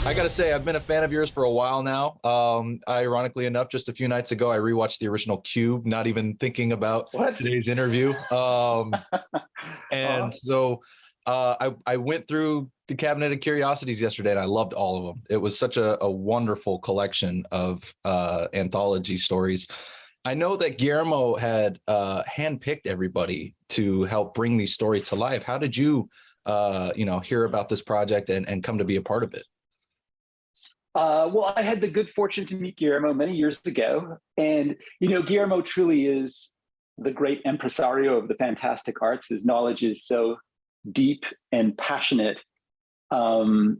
I gotta say, I've been a fan of yours for a while now. Ironically enough, just a few nights ago, I rewatched the original Cube, not even thinking about What? today's interview. Uh, And so I went through the Cabinet of Curiosities yesterday, and I loved all of them. It was such a wonderful collection of anthology stories. I know that Guillermo had handpicked everybody to help bring these stories to life. How did you, hear about this project and come to be a part of it? well, I had the good fortune to meet Guillermo many years ago. And, Guillermo truly is the great impresario of the fantastic arts. His knowledge is so deep and passionate. Um,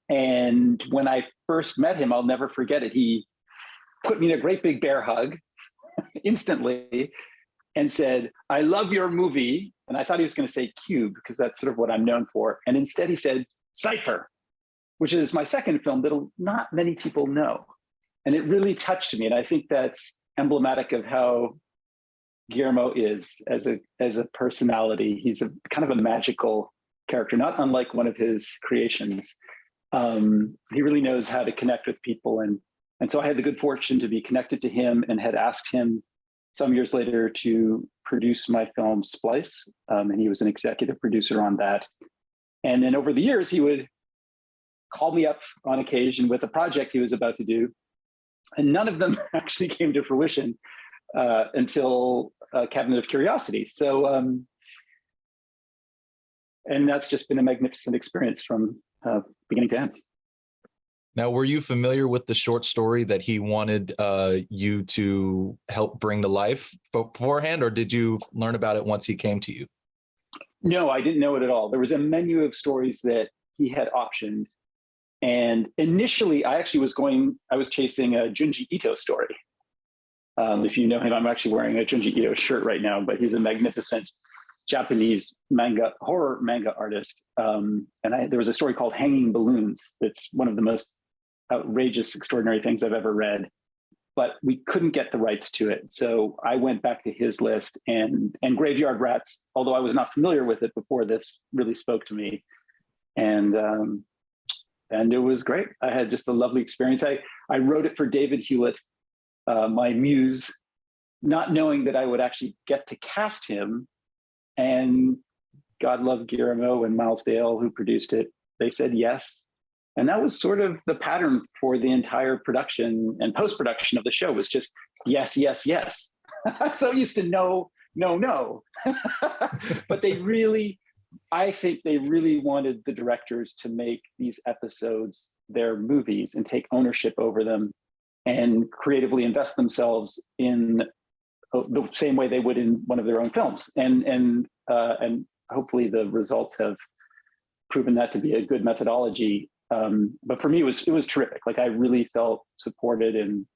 and when I first met him, I'll never forget it. He put me in a great big bear hug instantly and said, "I love your movie." And I thought he was going to say Cube, because that's sort of what I'm known for. And instead he said, "Cypher," which is my second film that not many people know. And it really touched me. And I think that's emblematic of how Guillermo is as a personality. He's a kind of a magical character, not unlike one of his creations. He really knows how to connect with people. And so I had the good fortune to be connected to him and had asked him some years later to produce my film Splice. And he was an executive producer on that. And then over the years, he would call me up on occasion with a project he was about to do. And none of them actually came to fruition until Cabinet of Curiosities. So, and that's just been a magnificent experience from beginning to end. Now, were you familiar with the short story that he wanted you to help bring to life beforehand, or did you learn about it once he came to you? No, I didn't know it at all. There was a menu of stories that he had optioned. And initially, I was chasing a Junji Ito story. If you know him, I'm actually wearing a Junji Ito shirt right now, but he's a magnificent Japanese horror manga artist. There was a story called Hanging Balloons. That's one of the most outrageous, extraordinary things I've ever read, but we couldn't get the rights to it. So I went back to his list, and Graveyard Rats, although I was not familiar with it before this, really spoke to me. And it was great. I had just a lovely experience. I wrote it for David Hewlett, my muse, not knowing that I would actually get to cast him. And God love Guillermo and Miles Dale, who produced it. They said yes. And that was sort of the pattern for the entire production and post-production of the show, was just yes, yes, yes. I'm so used to no, no, no. But I think they really wanted the directors to make these episodes their movies and take ownership over them and creatively invest themselves in the same way they would in one of their own films. And hopefully the results have proven that to be a good methodology. But for me, it was terrific. Like, I really felt supported and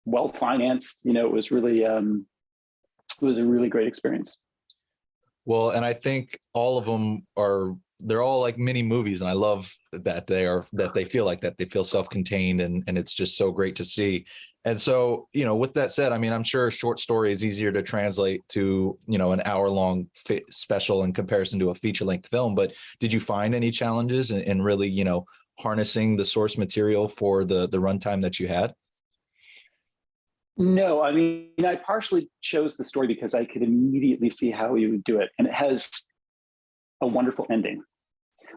well financed. It was really it was a really great experience. Well, and I think all of them they're all like mini movies, and I love that they feel like that. They feel self-contained, and it's just so great to see. And so, with that said, I mean, I'm sure a short story is easier to translate to, an hour-long special in comparison to a feature-length film. But did you find any challenges in really, harnessing the source material for the runtime that you had? No, I mean, I partially chose the story because I could immediately see how he would do it. And it has a wonderful ending,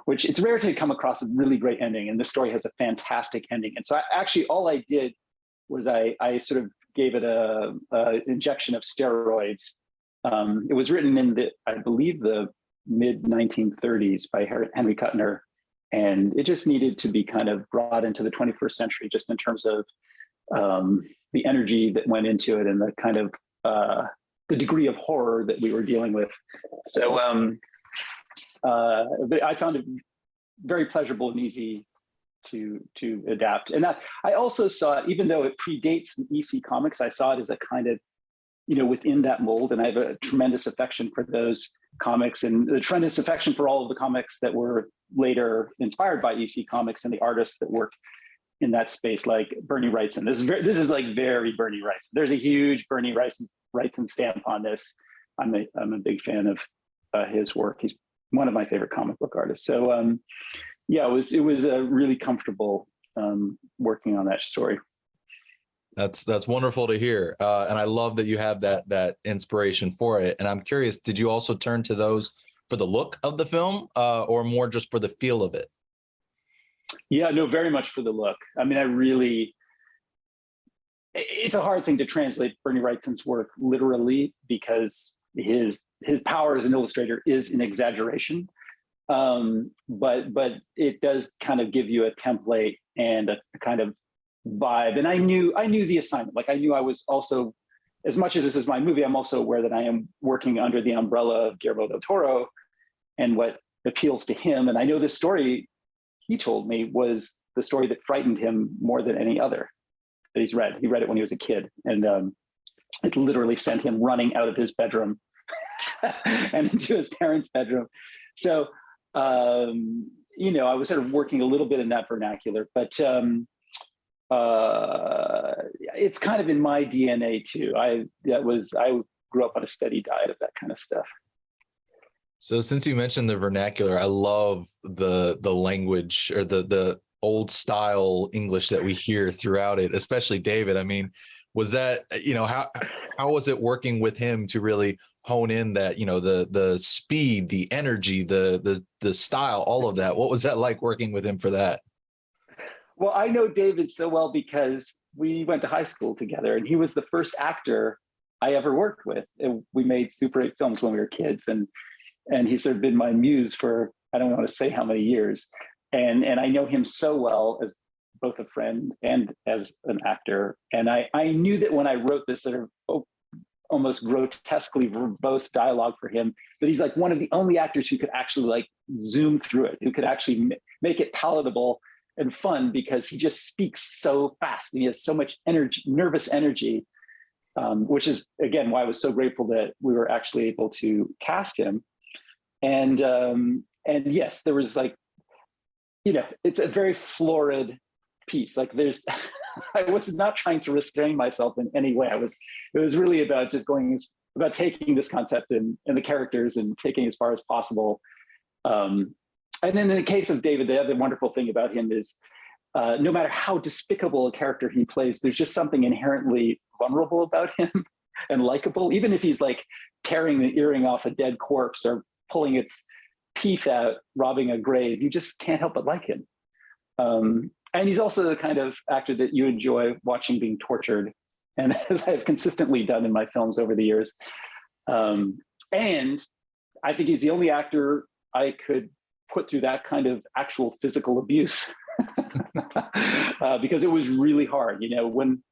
which it's rare to come across a really great ending. And this story has a fantastic ending. And so all I did was I sort of gave it a injection of steroids. It was written in I believe the mid 1930s by Henry Kuttner. And it just needed to be kind of brought into the 21st century, just in terms of the energy that went into it and the kind of the degree of horror that we were dealing with. So I found it very pleasurable and easy to adapt. And I also saw it, even though it predates the EC comics, I saw it as a kind of, within that mold. And I have a tremendous affection for those comics, and the tremendous affection for all of the comics that were later inspired by EC comics and the artists that work in that space, like Bernie Wrightson. This is like very Bernie Wrightson. There's a huge Bernie Wrightson stamp on this. I'm a big fan of his work. He's one of my favorite comic book artists. So yeah, it was a really comfortable working on that story. That's wonderful to hear, and I love that you have that inspiration for it. And I'm curious, did you also turn to those for the look of the film, or more just for the feel of it? Yeah, no, very much for the look. I mean, it's a hard thing to translate Bernie Wrightson's work literally because his power as an illustrator is in exaggeration. But it does kind of give you a template and a kind of vibe. And I knew the assignment. Like I knew I was also, as much as this is my movie, I'm also aware that I am working under the umbrella of Guillermo del Toro and what appeals to him. And I know this story he told me was the story that frightened him more than any other that he's read. He read it when he was a kid, and it literally sent him running out of his bedroom and into his parents' bedroom. So, I was sort of working a little bit in that vernacular, but it's kind of in my DNA too. I grew up on a steady diet of that kind of stuff. So since you mentioned the vernacular, I love the language, or the old style English that we hear throughout it, especially David. I mean, was that, how was it working with him to really hone in that, the speed, the energy, the style, all of that? What was that like working with him for that? Well, I know David so well because we went to high school together, and he was the first actor I ever worked with. We made Super 8 films when we were kids, and he's sort of been my muse for, I don't want to say how many years. And I know him so well as both a friend and as an actor. And I knew that when I wrote this sort of almost grotesquely verbose dialogue for him, that he's like one of the only actors who could actually like zoom through it, who could actually make it palatable and fun, because he just speaks so fast and he has so much energy, nervous energy, which is, again, why I was so grateful that we were actually able to cast him. And yes, there was like, it's a very florid piece. Like I was not trying to restrain myself in any way. It was really about just about taking this concept and the characters and taking as far as possible. And then in the case of David, the other wonderful thing about him is no matter how despicable a character he plays, there's just something inherently vulnerable about him and likable, even if he's like tearing the earring off a dead corpse or pulling its teeth out, robbing a grave. You just can't help but like him. And he's also the kind of actor that you enjoy watching being tortured, and as I've consistently done in my films over the years. And I think he's the only actor I could put through that kind of actual physical abuse because it was really hard. When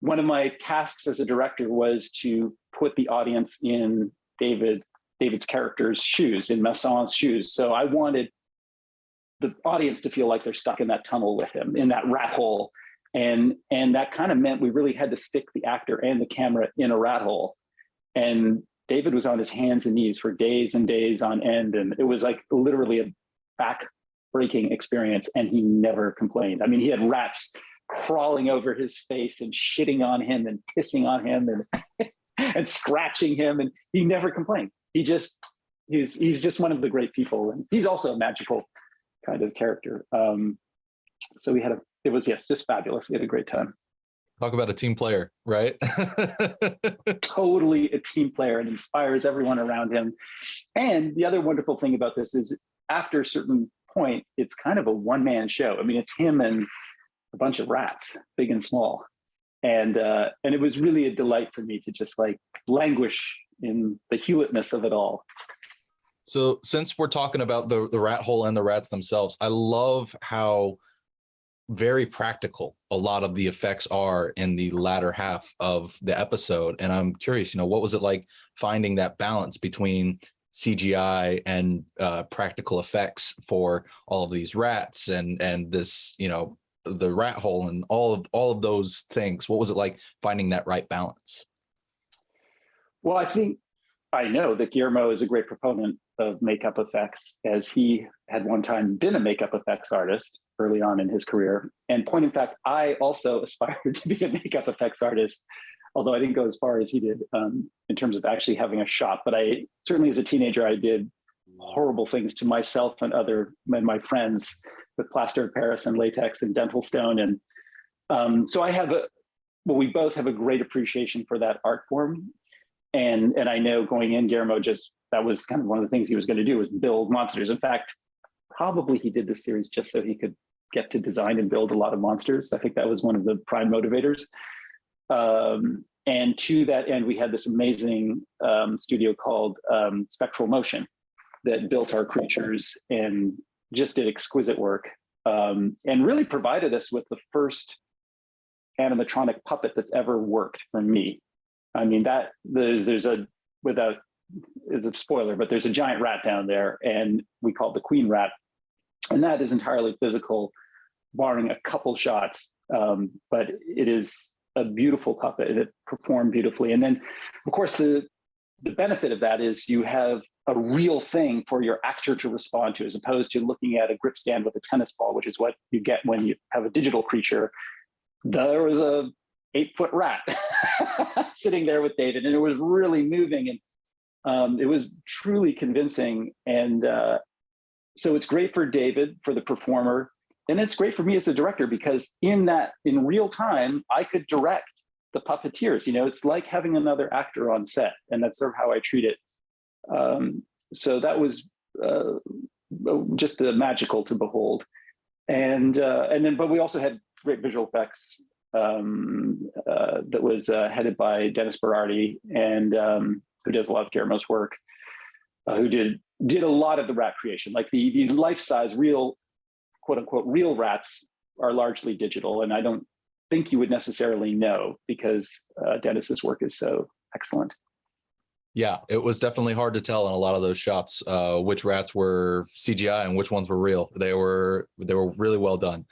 one of my tasks as a director was to put the audience in David's character's shoes, in Masson's shoes. So I wanted the audience to feel like they're stuck in that tunnel with him, in that rat hole. And that kind of meant we really had to stick the actor and the camera in a rat hole. And David was on his hands and knees for days and days on end. And it was like literally a back-breaking experience. And he never complained. I mean, he had rats crawling over his face and shitting on him and pissing on him and scratching him. And he never complained. He's just one of the great people. And he's also a magical kind of character. So it was just fabulous. We had a great time. Talk about a team player, right? Totally a team player, and inspires everyone around him. And the other wonderful thing about this is after a certain point, it's kind of a one-man show. I mean, it's him and a bunch of rats, big and small. And it was really a delight for me to just like languish in the Hewlettness of it all. So since we're talking about the rat hole and the rats themselves, I love how very practical a lot of the effects are in the latter half of the episode. And I'm curious, what was it like finding that balance between CGI and practical effects for all of these rats and this, the rat hole and all of those things? What was it like finding that right balance? Well, I know that Guillermo is a great proponent of makeup effects, as he had one time been a makeup effects artist early on in his career. And point in fact, I also aspired to be a makeup effects artist, although I didn't go as far as he did in terms of actually having a shop. But I certainly, as a teenager, I did horrible things to myself and my friends with plaster of Paris and latex and dental stone. And so we both have a great appreciation for that art form. And I know going in, Guillermo that was kind of one of the things he was going to do, was build monsters. In fact, probably he did this series just so he could get to design and build a lot of monsters. I think that was one of the prime motivators. And to that end, we had this amazing studio called Spectral Motion that built our creatures and just did exquisite work, and really provided us with the first animatronic puppet that's ever worked for me. I mean, that it's a spoiler, but there's a giant rat down there, and we call it the queen rat. And that is entirely physical, barring a couple shots. But it is a beautiful puppet, and it performed beautifully. And then, of course, the benefit of that is you have a real thing for your actor to respond to, as opposed to looking at a grip stand with a tennis ball, which is what you get when you have a digital creature. There was a 8-foot rat sitting there with David, and it was really moving, and it was truly convincing. And so it's great for David, for the performer, and it's great for me as the director, because in real time, I could direct the puppeteers. It's like having another actor on set, and that's sort of how I treat it. So that was just magical to behold. But we also had great visual effects that was headed by Dennis Berardi, and who does a lot of Guillermo's work, who did a lot of the rat creation. Like the life-size, real, quote unquote, real rats are largely digital, and I don't think you would necessarily know, because Dennis's work is so excellent. Yeah, it was definitely hard to tell in a lot of those shots which rats were CGI and which ones were real. They were really well done.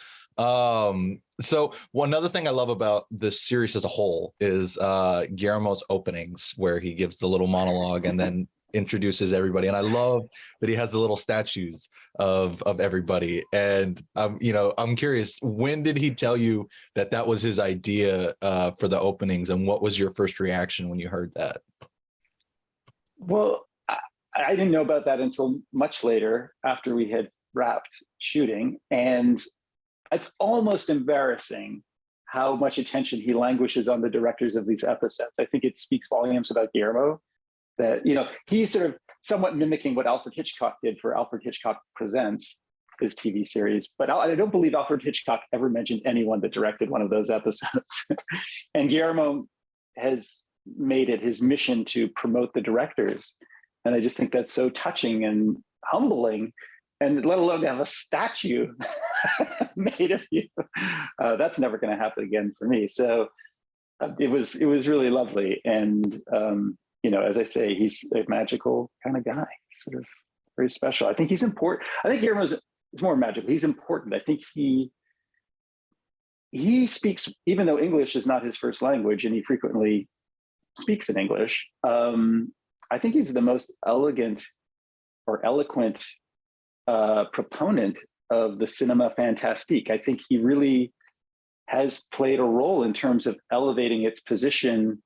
So one other thing I love about this series as a whole is Guillermo's openings, where he gives the little monologue and then introduces everybody. And I love that he has the little statues of everybody. And I'm curious, when did he tell you that was his idea for the openings, and what was your first reaction when you heard that? Well, I didn't know about that until much later, after we had wrapped shooting. And it's almost embarrassing how much attention he languishes on the directors of these episodes. I think it speaks volumes about Guillermo, that, he's sort of somewhat mimicking what Alfred Hitchcock did for Alfred Hitchcock Presents, his TV series. But I don't believe Alfred Hitchcock ever mentioned anyone that directed one of those episodes. And Guillermo has made it his mission to promote the directors. And I just think that's so touching and humbling, and let alone to have a statue made of you. That's never going to happen again for me. So it was really lovely. And, as I say, he's a magical kind of guy, sort of very special. I think he's important. I think Guillermo's more magical. He's important. I think he speaks, even though English is not his first language, and he frequently speaks in English. I think he's the most elegant or eloquent proponent of the cinema fantastique. I think he really has played a role in terms of elevating its position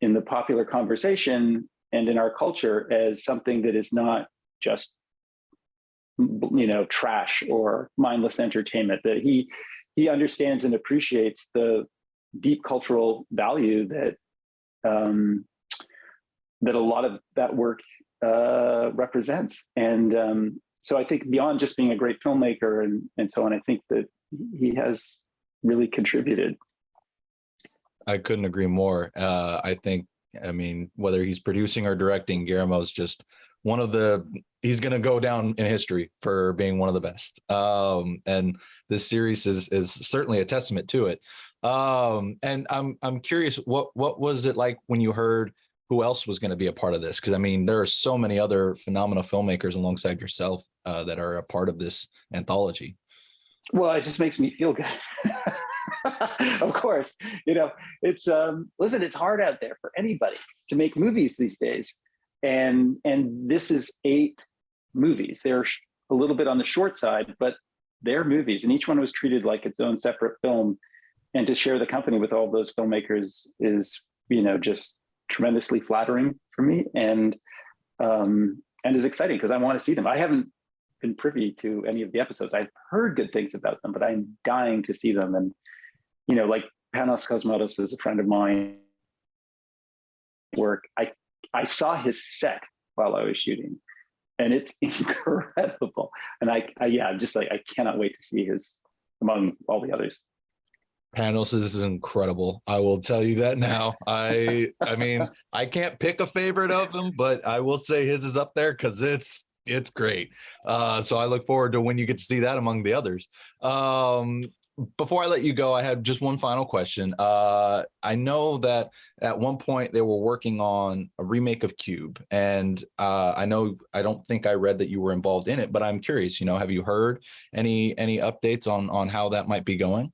in the popular conversation and in our culture as something that is not just, trash or mindless entertainment. That he understands and appreciates the deep cultural value that that a lot of that work represents. And so I think beyond just being a great filmmaker and so on, I think that he has really contributed. I couldn't agree more. I mean, whether he's producing or directing, Guillermo's just he's going to go down in history for being one of the best. And this series is certainly a testament to it. And I'm curious, what was it like when you heard who else was going to be a part of this? Because I mean, there are so many other phenomenal filmmakers alongside yourself that are a part of this anthology. Well, it just makes me feel good. Of course, it's listen, it's hard out there for anybody to make movies these days. And this is 8 movies. They're a little bit on the short side, but they're movies, and each one was treated like its own separate film. And to share the company with all those filmmakers is, just tremendously flattering for me, and is exciting because I want to see them. I haven't been privy to any of the episodes. I've heard good things about them, but I'm dying to see them. And, like Panos Cosmatos is a friend of mine. Work. I saw his set while I was shooting, and it's incredible. And I'm just like, I cannot wait to see his among all the others. Panos is incredible. I will tell you that now. I mean, I can't pick a favorite of them, but I will say his is up there because it's great. So I look forward to when you get to see that among the others. Before I let you go, I had just one final question. I know that at one point they were working on a remake of Cube, and I don't think I read that you were involved in it, but I'm curious. Have you heard any updates on how that might be going?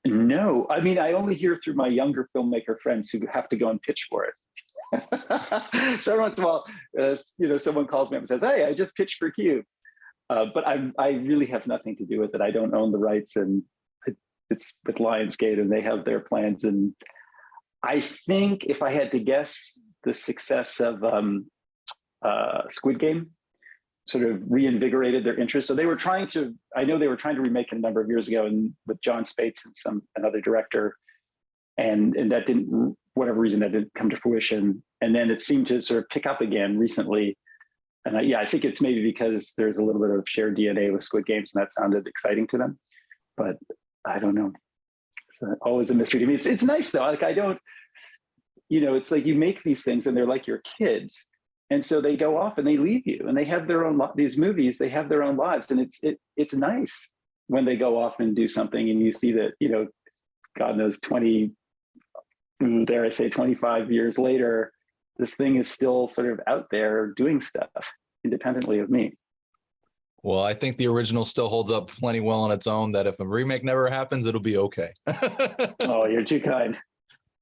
No, I mean, I only hear through my younger filmmaker friends who have to go and pitch for it. So every once in a while, someone calls me up and says, "Hey, I just pitched for Cube." But I really have nothing to do with it. I don't own the rights, and it's with Lionsgate, and they have their plans. And I think, if I had to guess, the success of Squid Game sort of reinvigorated their interest. So I know they were trying to remake it a number of years ago, and with John Spates and another director, and that didn't, whatever reason, that didn't come to fruition. And then it seemed to sort of pick up again recently. And I think it's maybe because there's a little bit of shared DNA with Squid Games, and that sounded exciting to them. But I don't know. It's always a mystery to me. It's nice though. Like, I don't, it's like you make these things and they're like your kids. And so they go off and they leave you, and they have their own, these movies, they have their own lives. And it's nice when they go off and do something and you see that, God knows, 25 years later, this thing is still sort of out there doing stuff independently of me. Well, I think the original still holds up plenty well on its own, that if a remake never happens, it'll be okay. Oh, you're too kind.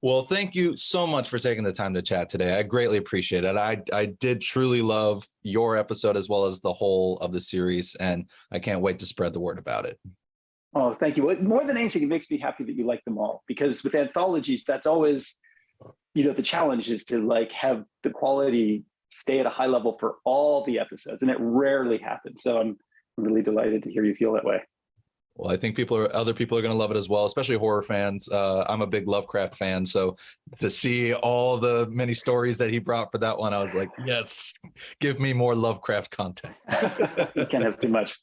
Well, thank you so much for taking the time to chat today. I greatly appreciate it. I did truly love your episode as well as the whole of the series, and I can't wait to spread the word about it. Oh, thank you. More than anything, it makes me happy that you like them all, because with anthologies, that's always, the challenge is to have the quality stay at a high level for all the episodes, and it rarely happens. So I'm really delighted to hear you feel that way. Well, I think other people are going to love it as well, especially horror fans. I'm a big Lovecraft fan, so to see all the many stories that he brought for that one, I was like, yes, give me more Lovecraft content. You can't have too much.